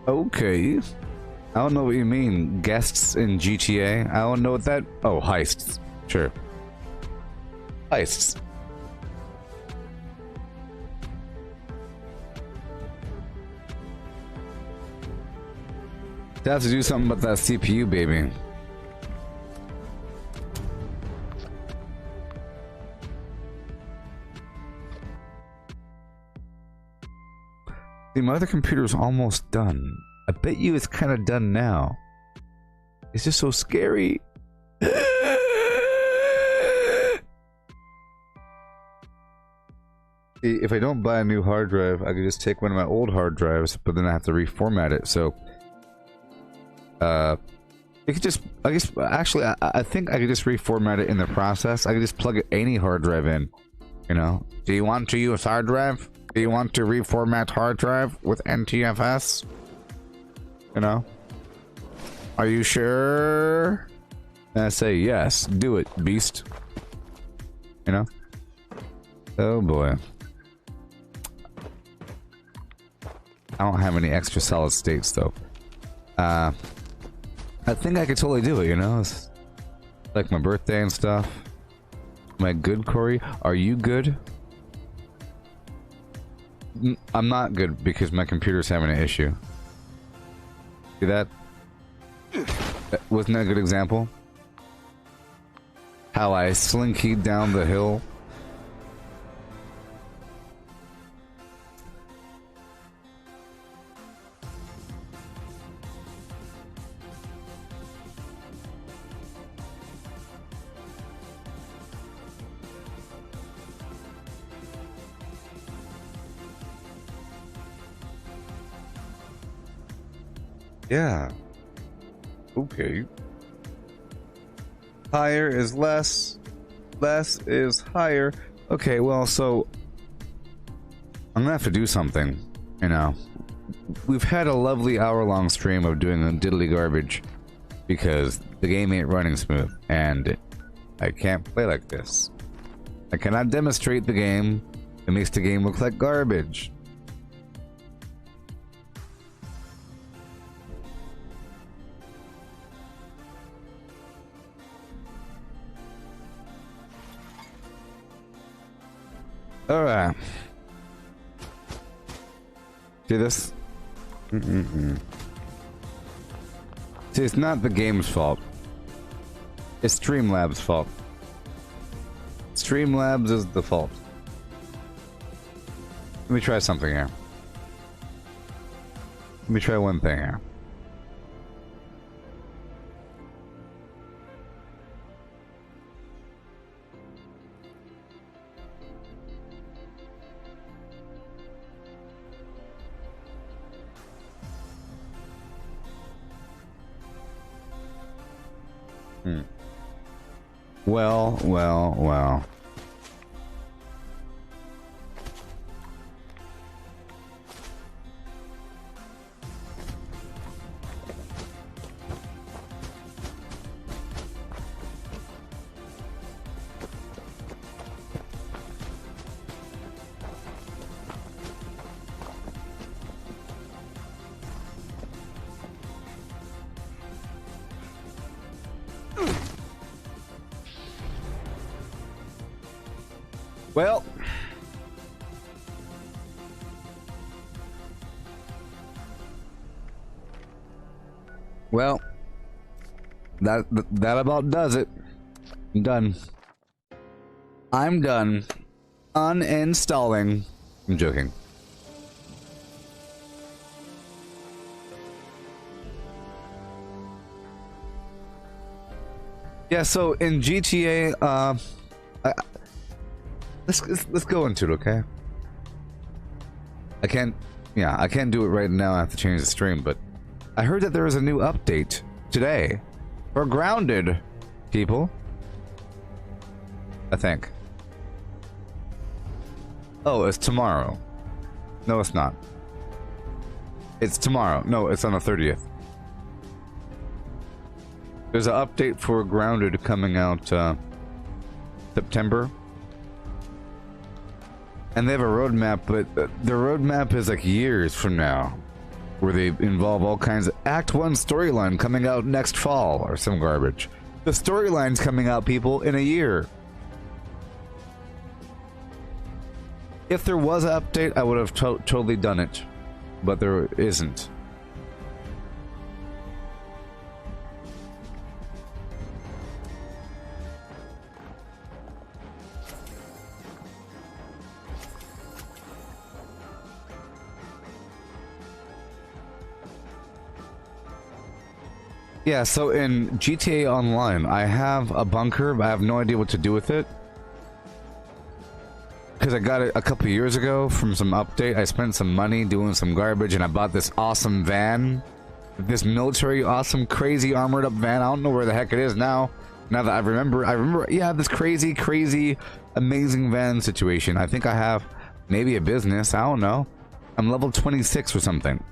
Speaker 1: Okay. I don't know what you mean. Guests in GTA? I don't know what that... Oh, heists. Sure. Heists. They have to do something about that CPU, baby. See, my other computer's almost done. I bet you it's kind of done now. It's just so scary. See, if I don't buy a new hard drive, I could just take one of my old hard drives, but then I have to reformat it, so... you could just... I guess, actually, I think I could just reformat it in the process. I could just plug any hard drive in, you know? Do you want to use hard drive? Do you want to reformat hard drive with NTFS? You know? Are you sure? And I say yes. Do it, beast. You know? Oh boy. I don't have any extra solid states though. I think I could totally do it, you know? It's like my birthday and stuff. Am I good, Corey? Are you good? I'm not good because my computer's having an issue. See that? Wasn't that a good example? How I slinkied down the hill. Yeah. Okay. Higher is less. Less is higher. Okay, well, so... I'm gonna have to do something, you know. We've had a lovely hour-long stream of doing diddly garbage because the game ain't running smooth, and I can't play like this. I cannot demonstrate the game. It makes the game look like garbage. Alright. See this? See, it's not the game's fault. It's Streamlabs' fault. Streamlabs is the fault. Let me try something here. Let me try one thing here. Well, well, well. Well, that about does it. I'm done. I'm done uninstalling. I'm joking. Yeah, so in GTA, let's go into it, okay? I can't do it right now. I have to change the stream, but I heard that there is a new update today for grounded people. I think. Oh, it's tomorrow. No, it's not. It's tomorrow. No, it's on the 30th. There's an update for grounded coming out September. And they have a roadmap, but the roadmap is like years from now, where they involve all kinds of Act 1 storyline coming out next fall or some garbage. The storyline's coming out, people, in a year. If there was an update, I would have totally done it, but there isn't. Yeah, so in GTA Online, I have a bunker, but I have no idea what to do with it. Because I got it a couple years ago from some update. I spent some money doing some garbage, and I bought this awesome van. This military, awesome, crazy armored up van. I don't know where the heck it is now. Now that I remember, yeah, this crazy, amazing van situation. I think I have maybe a business. I don't know. I'm level 26 or something.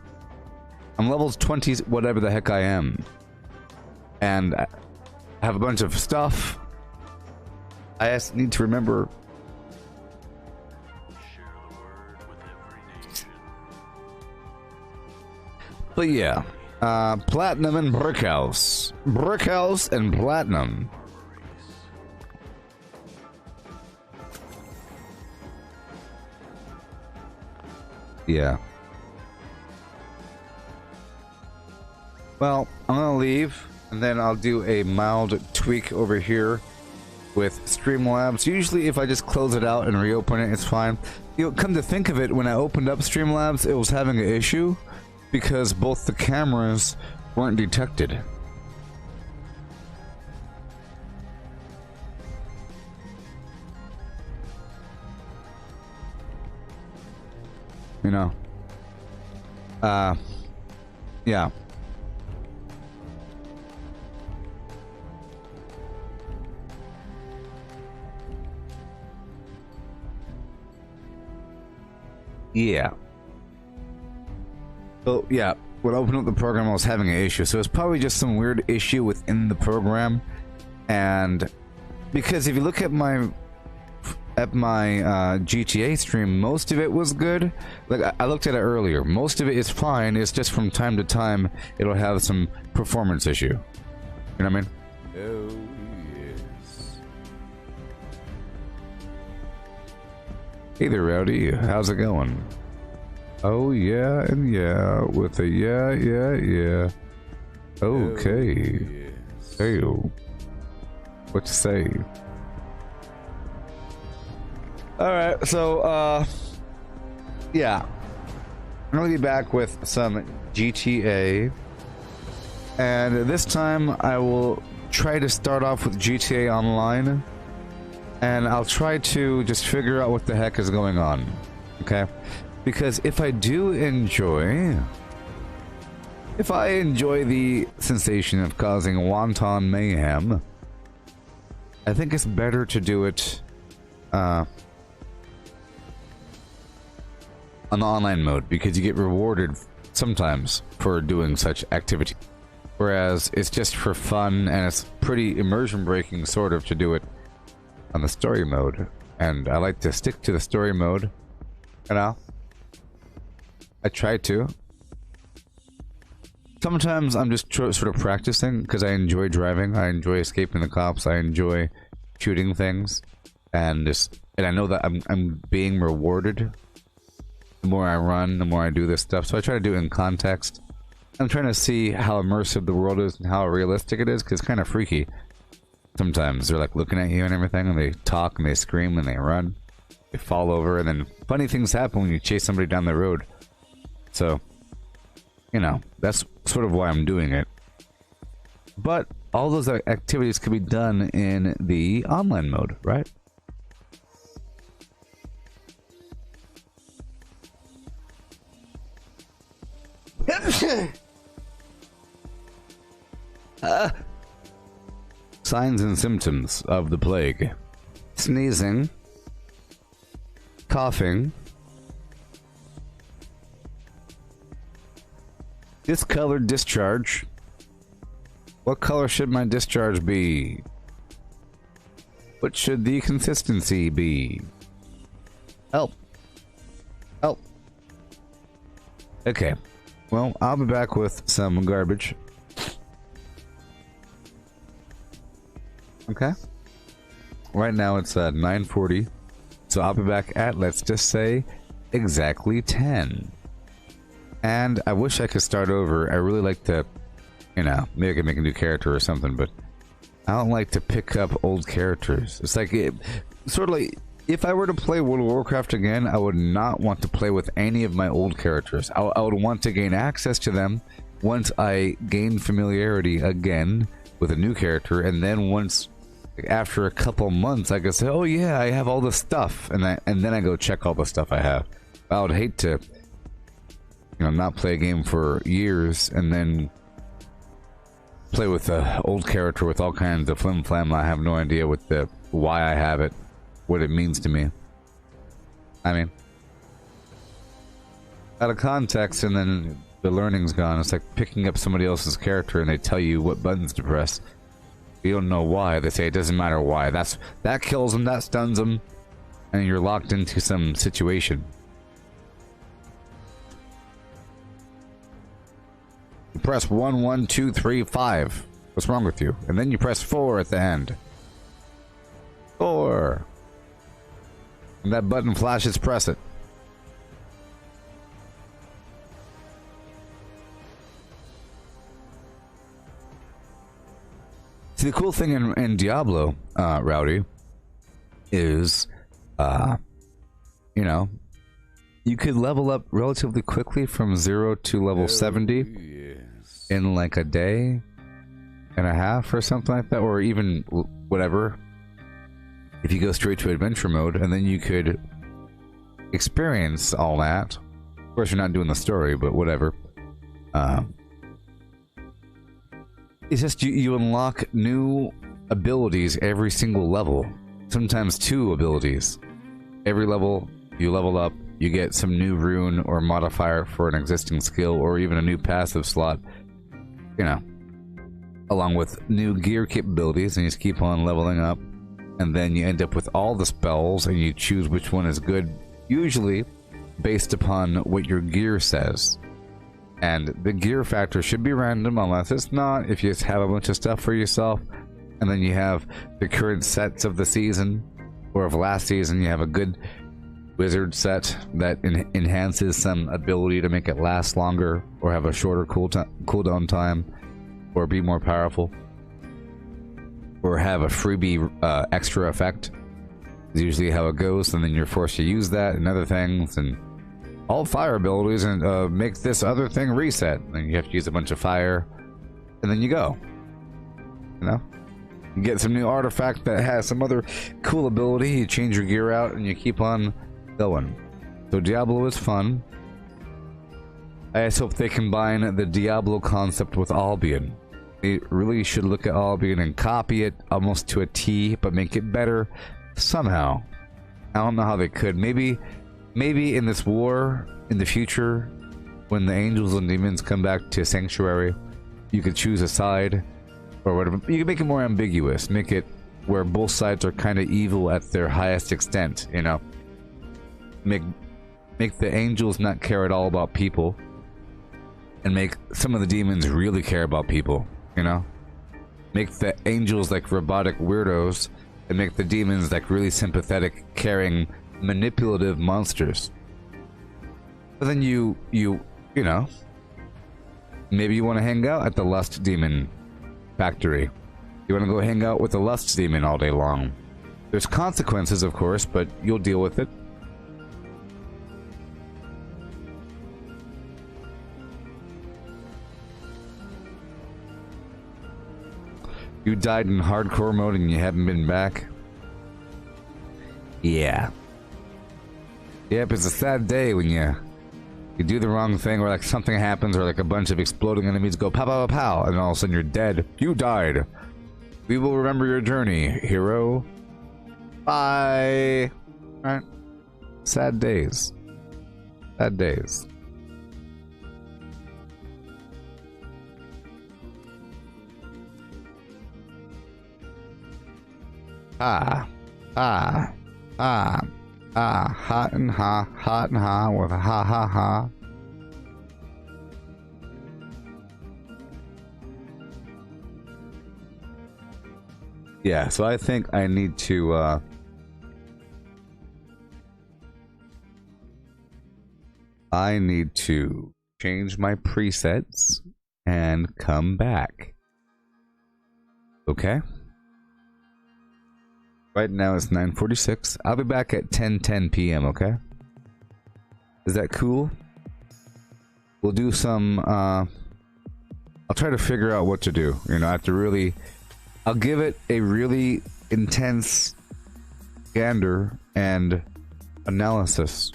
Speaker 1: I'm level 20, whatever the heck I am. And I have a bunch of stuff. I just need to remember. But yeah, platinum and brickhouse. Brickhouse and platinum. Yeah. Well, I'm gonna leave. And then I'll do a mild tweak over here with Streamlabs. Usually if I just close it out and reopen it, it's fine. You know, come to think of it, when I opened up Streamlabs, it was having an issue because both the cameras weren't detected. You know. Yeah. Yeah. So, yeah, when I opened up the program, I was having an issue. So it's probably just some weird issue within the program. And because if you look at my GTA stream, most of it was good. Like, I looked at it earlier. Most of it is fine. It's just from time to time, it'll have some performance issue. You know what I mean?
Speaker 2: Oh, yes.
Speaker 1: Hey there, Rowdy. How's it going? Oh, yeah, and yeah, with a yeah. Okay.
Speaker 2: Oh, yes.
Speaker 1: Hey, what you say? Alright, so, yeah. I'm gonna be back with some GTA. And this time, I will try to start off with GTA Online. And I'll try to just figure out what the heck is going on. Okay? Because if I do enjoy if I enjoy the sensation of causing wanton mayhem, I think it's better to do it on online mode, because you get rewarded sometimes for doing such activity. Whereas it's just for fun, and it's pretty immersion breaking sort of to do it on the story mode. And I like to stick to the story mode, you know? I try to. Sometimes I'm just sort of practicing because I enjoy driving, I enjoy escaping the cops, I enjoy shooting things, and I know that I'm being rewarded. The more I run, the more I do this stuff. So I try to do it in context. I'm trying to see how immersive the world is and how realistic it is, because it's kind of freaky. Sometimes they're like looking at you and everything, and they talk and they scream and they run. They fall over, and then funny things happen when you chase somebody down the road. So, you know, that's sort of why I'm doing it. But all those activities can be done in the online mode, right? Signs and symptoms of the plague: sneezing, coughing, discolored discharge. What color should my discharge be? What should the consistency be? Help. Help. Okay. Well, I'll be back with some garbage. Okay. Right now it's 9:40. So I'll be back at, let's just say, exactly 10. And I wish I could start over. I really like to, you know, maybe I could make a new character or something, but I don't like to pick up old characters. It's like, sort of like, if I were to play World of Warcraft again, I would not want to play with any of my old characters. I would want to gain access to them once I gain familiarity again with a new character, and then once, after a couple months, I could say, oh yeah, I have all this stuff, and then I go check all the stuff I have. I would hate to, you know, not play a game for years and then play with an old character with all kinds of flim flam. I have no idea what why I have it, what it means to me. I mean, out of context, and then the learning's gone. It's like picking up somebody else's character and they tell you what buttons to press. You don't know why. They say it doesn't matter why. That kills them, that stuns them, and you're locked into some situation. You press 1, 1, 2, 3, 5. What's wrong with you? And then you press 4 at the end. 4. And that button flashes, press it. See, the cool thing in Diablo, Rowdy, is, you know, you could level up relatively quickly from 0 to level 70 in like a day and a half or something like that, or even whatever, if you go straight to adventure mode, and then you could experience all that. Of course, you're not doing the story, but whatever. It's just you unlock new abilities every single level. Sometimes 2 abilities. Every level, you level up, you get some new rune or modifier for an existing skill, or even a new passive slot, you know, along with new gear capabilities, and you just keep on leveling up, and then you end up with all the spells, and you choose which one is good, usually based upon what your gear says. And the gear factor should be random, unless it's not, if you just have a bunch of stuff for yourself, and then you have the current sets of the season, or of last season, you have a good wizard set that enhances some ability to make it last longer, or have a shorter cooldown time, or be more powerful, or have a freebie extra effect. Is usually how it goes, and then you're forced to use that and other things, and all fire abilities, and make this other thing reset. And you have to use a bunch of fire, and then you go. You know? You get some new artifact that has some other cool ability, you change your gear out, and you keep on going. So Diablo is fun. I just hope they combine the Diablo concept with Albion. They really should look at Albion and copy it almost to a T, but make it better somehow. I don't know how they could. Maybe in this war in the future, when the angels and demons come back to Sanctuary, you could choose a side or whatever. You can make it more ambiguous. Make it where both sides are kind of evil at their highest extent, you know? Make the angels not care at all about people, and make some of the demons really care about people, you know? Make the angels like robotic weirdos, and make the demons like really sympathetic, caring, manipulative monsters. But then you know, maybe you want to hang out at the Lust Demon factory. You want to go hang out with the Lust Demon all day long. There's consequences, of course, but you'll deal with it. You died in hardcore mode and you haven't been back? Yeah. Yep, it's a sad day when you do the wrong thing, or like something happens, or like a bunch of exploding enemies go pow pow pow pow, and all of a sudden you're dead. You died. We will remember your journey, hero. Bye. Alright. Sad days. Sad days. Hot and ha with a ha ha ha. Yeah, so I think I need to change my presets and come back. Okay? Right now it's 9:46. I'll be back at 10:10 p.m., okay? Is that cool? We'll do some, I'll try to figure out what to do. You know, I have to really... I'll give it a really intense gander and analysis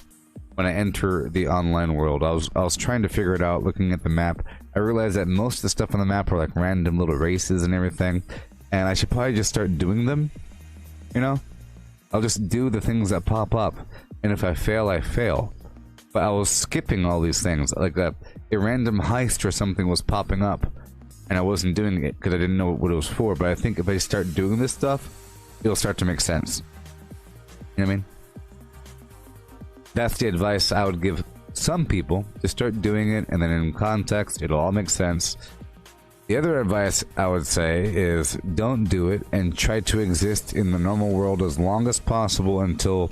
Speaker 1: when I enter the online world. I was trying to figure it out, looking at the map. I realized that most of the stuff on the map are like random little races and everything, and I should probably just start doing them. You know, I'll just do the things that pop up, and if I fail, I fail. But I was skipping all these things, like a random heist or something was popping up, and I wasn't doing it because I didn't know what it was for. But I think if I start doing this stuff, it'll start to make sense. You know what I mean? That's the advice I would give some people, to start doing it, and then in context, it'll all make sense. The other advice I would say is don't do it and try to exist in the normal world as long as possible until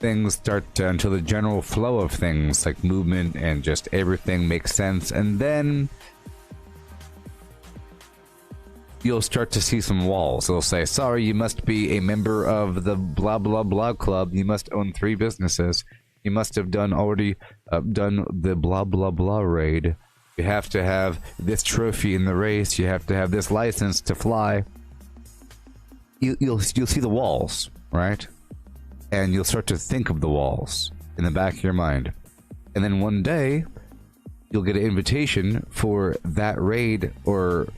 Speaker 1: things start to, until the general flow of things like movement and just everything makes sense, and then you'll start to see some walls. It'll say, sorry, you must be a member of the blah blah blah club, you must own 3 businesses, you must have already done the blah blah blah raid. You have to have this trophy in the race. You have to have this license to fly. You'll see the walls, right? And you'll start to think of the walls in the back of your mind. And then one day, you'll get an invitation for that raid or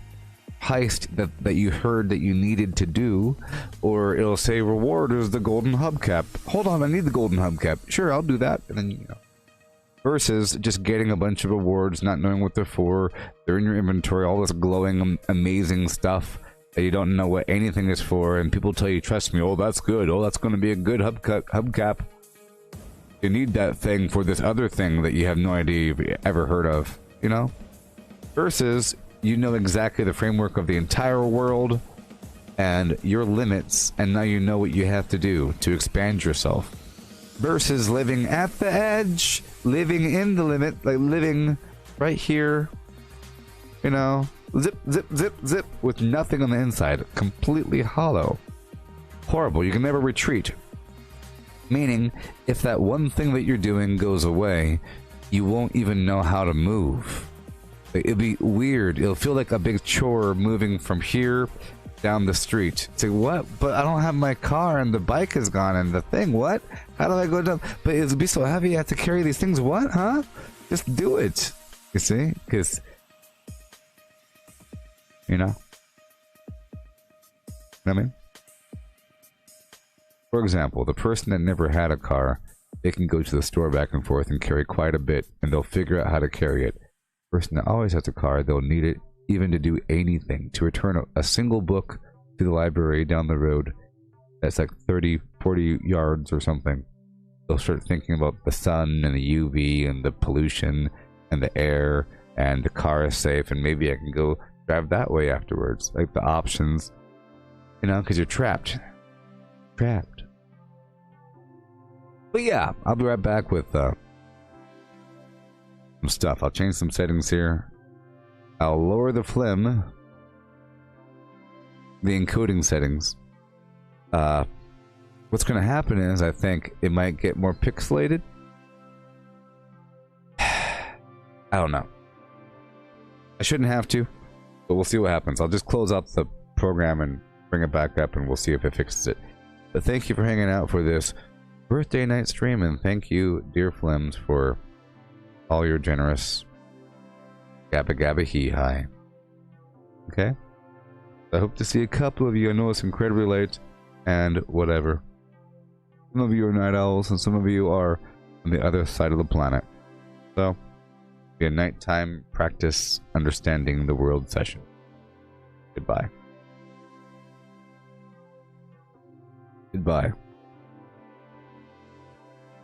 Speaker 1: heist that you heard that you needed to do. Or it'll say, reward is the golden hubcap. Hold on, I need the golden hubcap. Sure, I'll do that. And then, you know. Versus just getting a bunch of rewards, not knowing what they're for, they're in your inventory, all this glowing, amazing stuff that you don't know what anything is for, and people tell you, trust me, oh, that's good, oh, that's going to be a good hubcap. You need that thing for this other thing that you have no idea you've ever heard of, you know? Versus, you know exactly the framework of the entire world, and your limits, and now you know what you have to do to expand yourself. Versus living at the edge, living in the limit, like living right here, you know, zip, zip, zip, zip, with nothing on the inside, completely hollow. Horrible, you can never retreat. Meaning, if that one thing that you're doing goes away, you won't even know how to move. It'll be weird, it'll feel like a big chore moving from here down the street. Say, what? But I don't have my car and the bike is gone and the thing, what? How do I go down? But it'll be so heavy, I have to carry these things, what? Huh? Just do it. You see? Because, you know what I mean? For example, the person that never had a car, they can go to the store back and forth and carry quite a bit, and they'll figure out how to carry it. The person that always has a car, they'll need it even to do anything, to return a single book to the library down the road that's like 30, 40 yards or something. They'll start thinking about the sun and the UV and the pollution and the air, and the car is safe, and maybe I can go drive that way afterwards. Like the options, you know, because you're trapped. Trapped. But yeah, I'll be right back with some stuff. I'll change some settings here. I'll lower the flim, the encoding settings. What's going to happen is, I think it might get more pixelated. I don't know. I shouldn't have to, but we'll see what happens. I'll just close out the program and bring it back up, and we'll see if it fixes it. But thank you for hanging out for this birthday night stream, and thank you, dear Flims, for all your generous gabba gabba hee hi. Okay? I hope to see a couple of you. I know it's incredibly late and whatever. Some of you are night owls, and some of you are on the other side of the planet. So, be a nighttime practice understanding the world session. Goodbye. Goodbye.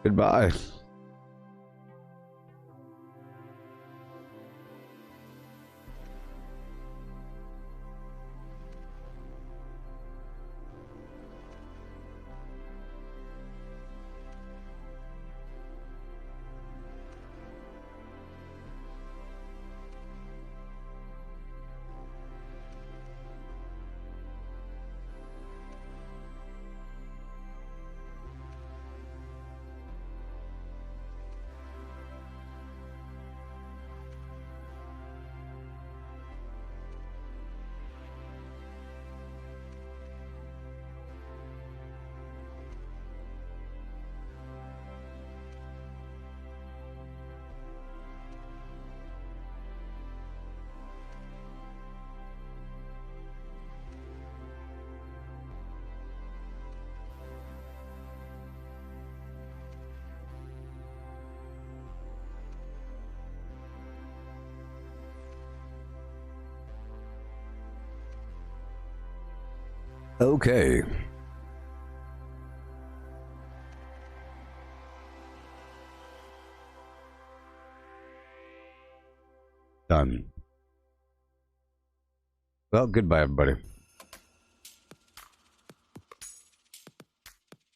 Speaker 1: Goodbye. Okay. Done. Well, goodbye, everybody.